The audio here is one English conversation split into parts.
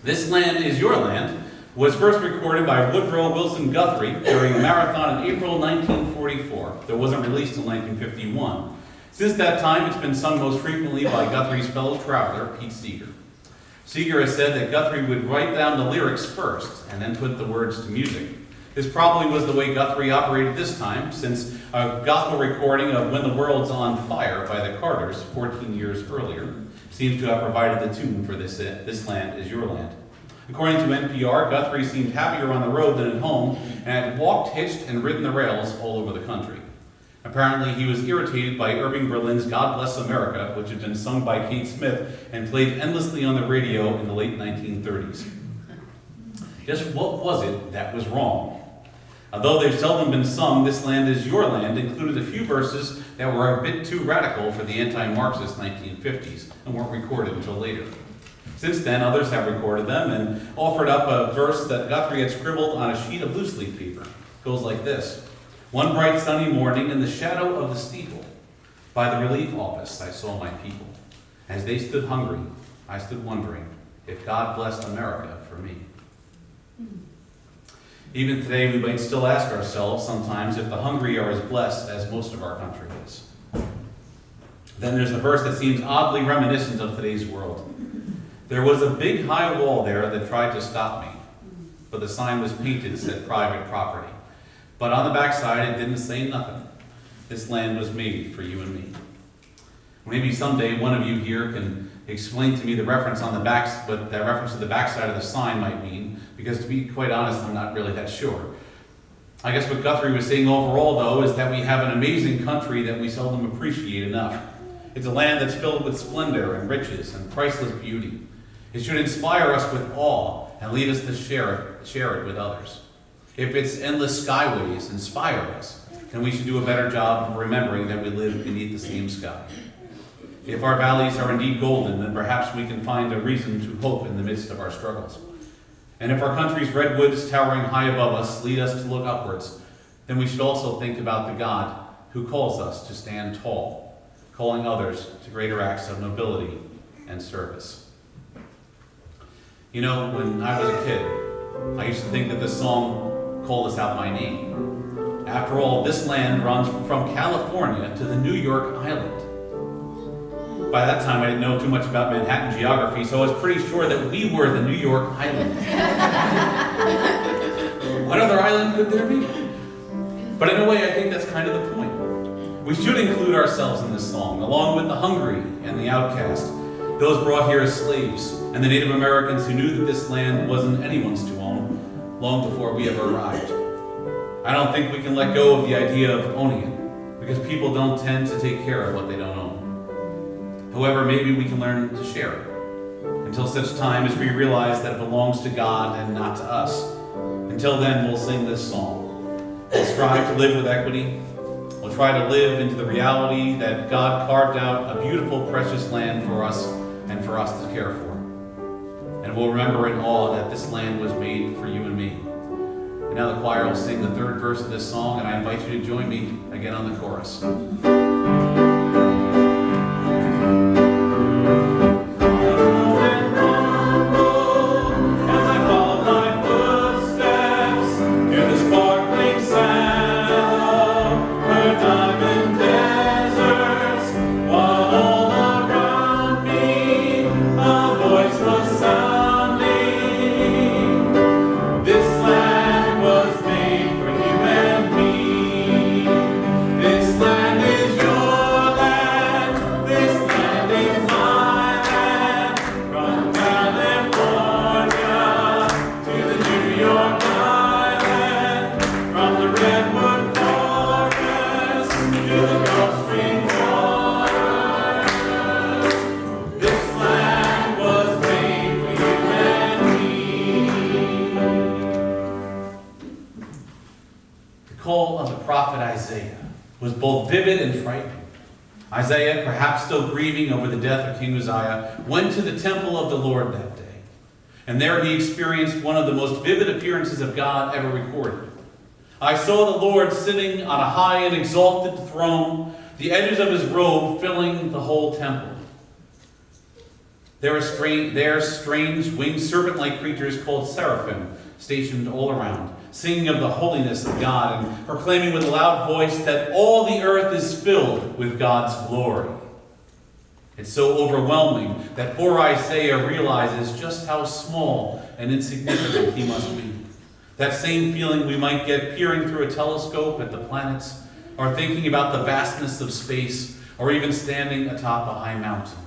This Land Is Your Land was first recorded by Woodrow Wilson Guthrie during a marathon in April 1944 that wasn't released until 1951. Since that time, it's been sung most frequently by Guthrie's fellow traveler, Pete Seeger. Seeger has said that Guthrie would write down the lyrics first and then put the words to music. This probably was the way Guthrie operated this time, since a gospel recording of When the World's on Fire by the Carters 14 years earlier seems to have provided the tune for This Land Is Your Land. According to NPR, Guthrie seemed happier on the road than at home and had walked, hitched, and ridden the rails all over the country. Apparently, he was irritated by Irving Berlin's God Bless America, which had been sung by Kate Smith and played endlessly on the radio in the late 1930s. Just what was it that was wrong? Although they've seldom been sung, This Land Is Your Land included a few verses that were a bit too radical for the anti-Marxist 1950s and weren't recorded until later. Since then, others have recorded them and offered up a verse that Guthrie had scribbled on a sheet of loose-leaf paper. It goes like this. One bright sunny morning in the shadow of the steeple, by the relief office I saw my people. As they stood hungry, I stood wondering if God blessed America for me. Even today, we might still ask ourselves sometimes if the hungry are as blessed as most of our country is. Then there's the verse that seems oddly reminiscent of today's world. There was a big high wall there that tried to stop me, but the sign was painted that said private property. But on the backside, it didn't say nothing. This land was made for you and me. Maybe someday one of you here can explain to me the reference on the back, what that reference to the backside of the sign might mean, because to be quite honest, I'm not really that sure. I guess what Guthrie was saying overall, though, is that we have an amazing country that we seldom appreciate enough. It's a land that's filled with splendor and riches and priceless beauty. It should inspire us with awe and lead us to share it with others. If its endless skyways inspire us, then we should do a better job of remembering that we live beneath the same sky. If our valleys are indeed golden, then perhaps we can find a reason to hope in the midst of our struggles. And if our country's redwoods towering high above us lead us to look upwards, then we should also think about the God who calls us to stand tall, calling others to greater acts of nobility and service. You know, when I was a kid, I used to think that this song called us out by name. After all, this land runs from California to the New York Island. By that time, I didn't know too much about Manhattan geography, so I was pretty sure that we were the New York Island. What other island could there be? But in a way, I think that's kind of the point. We should include ourselves in this song, along with the hungry and the outcast, those brought here as slaves, and the Native Americans who knew that this land wasn't anyone's to own long before we ever arrived. I don't think we can let go of the idea of owning it, because people don't tend to take care of what they don't own. However, maybe we can learn to share it, until such time as we realize that it belongs to God and not to us. Until then, we'll sing this song. We'll strive to live with equity. We'll try to live into the reality that God carved out a beautiful, precious land for us and for us to care for. And we'll remember in awe that this land was made for you and me. And now the choir will sing the third verse of this song, and I invite you to join me again on the chorus. Was both vivid and frightening. Isaiah, perhaps still grieving over the death of King Uzziah, went to the temple of the Lord that day. And there he experienced one of the most vivid appearances of God ever recorded. I saw the Lord sitting on a high and exalted throne, the edges of his robe filling the whole temple. There are strange winged serpent-like creatures called seraphim, stationed all around, singing of the holiness of God and proclaiming with a loud voice that all the earth is filled with God's glory. It's so overwhelming that poor Isaiah realizes just how small and insignificant he must be. That same feeling we might get peering through a telescope at the planets, or thinking about the vastness of space, or even standing atop a high mountain.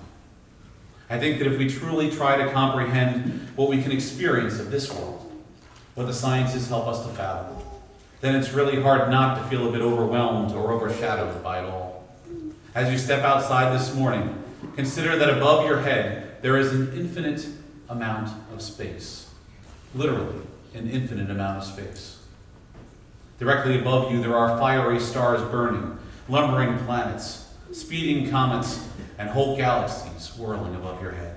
I think that if we truly try to comprehend what we can experience of this world, what the sciences help us to fathom, then it's really hard not to feel a bit overwhelmed or overshadowed by it all. As you step outside this morning, consider that above your head there is an infinite amount of space. Literally, an infinite amount of space. Directly above you there are fiery stars burning, lumbering planets, speeding comets, and whole galaxies whirling above your head.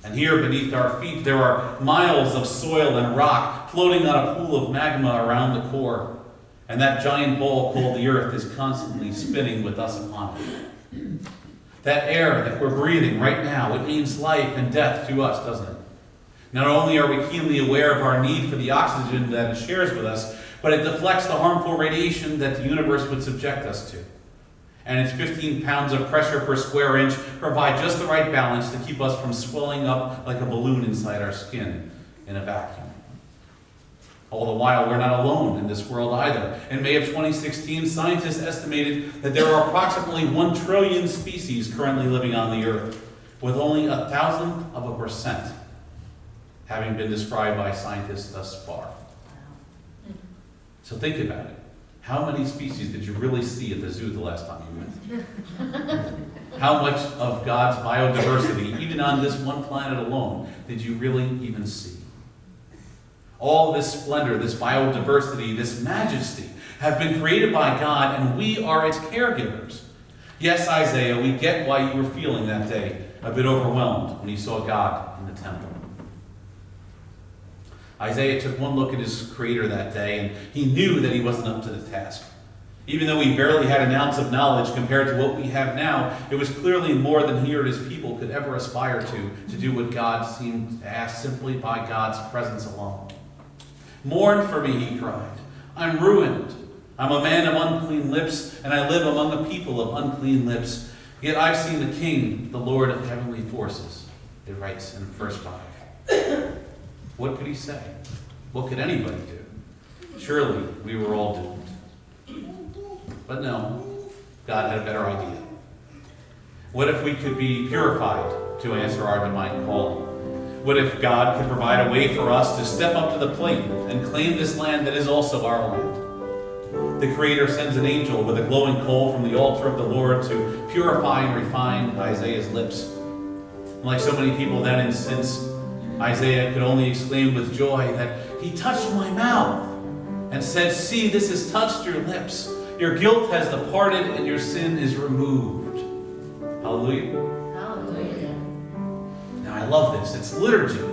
And here beneath our feet there are miles of soil and rock floating on a pool of magma around the core. And that giant ball called the earth is constantly spinning with us upon it. That air that we're breathing right now, it means life and death to us, doesn't it? Not only are we keenly aware of our need for the oxygen that it shares with us, but it deflects the harmful radiation that the universe would subject us to. And its 15 pounds of pressure per square inch provide just the right balance to keep us from swelling up like a balloon inside our skin in a vacuum. All the while, we're not alone in this world either. In May of 2016, scientists estimated that there are approximately 1 trillion species currently living on the Earth, with only 0.1% having been described by scientists thus far. So think about it. How many species did you really see at the zoo the last time you went? How much of God's biodiversity, even on this one planet alone, did you really even see? All this splendor, this biodiversity, this majesty have been created by God, and we are its caregivers. Yes, Isaiah, we get why you were feeling that day a bit overwhelmed when you saw God in the temple. Isaiah took one look at his Creator that day, and he knew that he wasn't up to the task. Even though he barely had an ounce of knowledge compared to what we have now, it was clearly more than he or his people could ever aspire to do what God seemed to ask simply by God's presence alone. Mourn for me, he cried. I'm ruined. I'm a man of unclean lips, and I live among a people of unclean lips. Yet I've seen the King, the Lord of heavenly forces, it writes in verse 5. What could he say? What could anybody do? Surely we were all doomed. But no, God had a better idea. What if we could be purified to answer our divine calling? What if God could provide a way for us to step up to the plate and claim this land that is also our land? The Creator sends an angel with a glowing coal from the altar of the Lord to purify and refine Isaiah's lips. And like so many people then and since, Isaiah could only exclaim with joy that he touched my mouth and said, see, this has touched your lips. Your guilt has departed and your sin is removed. Hallelujah. Hallelujah. Now I love this. It's liturgy.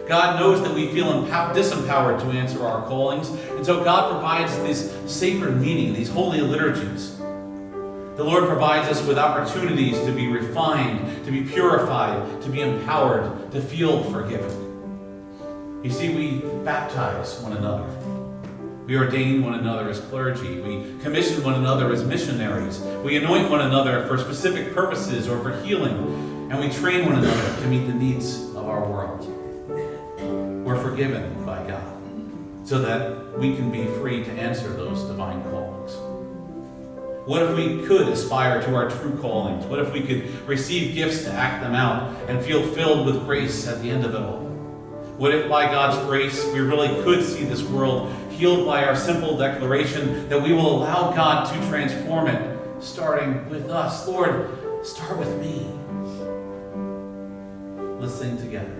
God knows that we feel disempowered to answer our callings, and so God provides this sacred meeting, these holy liturgies. The Lord provides us with opportunities to be refined, to be purified, to be empowered, to feel forgiven. You see, we baptize one another. We ordain one another as clergy. We commission one another as missionaries. We anoint one another for specific purposes or for healing. And we train one another to meet the needs of our world. We're forgiven by God so that we can be free to answer those divine callings. What if we could aspire to our true callings? What if we could receive gifts to act them out and feel filled with grace at the end of it all? What if by God's grace we really could see this world healed by our simple declaration that we will allow God to transform it, starting with us? Lord, start with me. Let's sing together.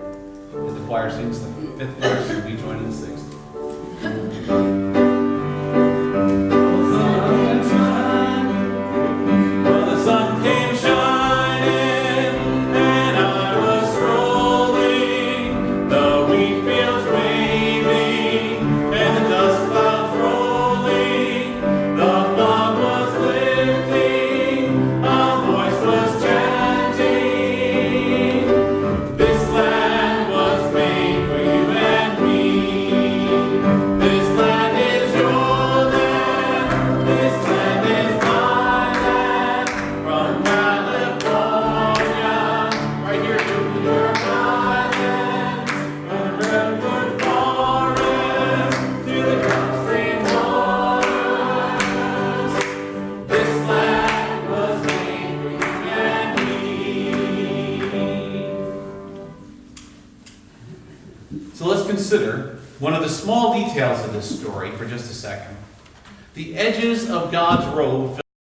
As the choir sings the 5th verse, and we join in the 6th. Chanting, let's consider one of the small details of this story for just a second. The edges of God's robe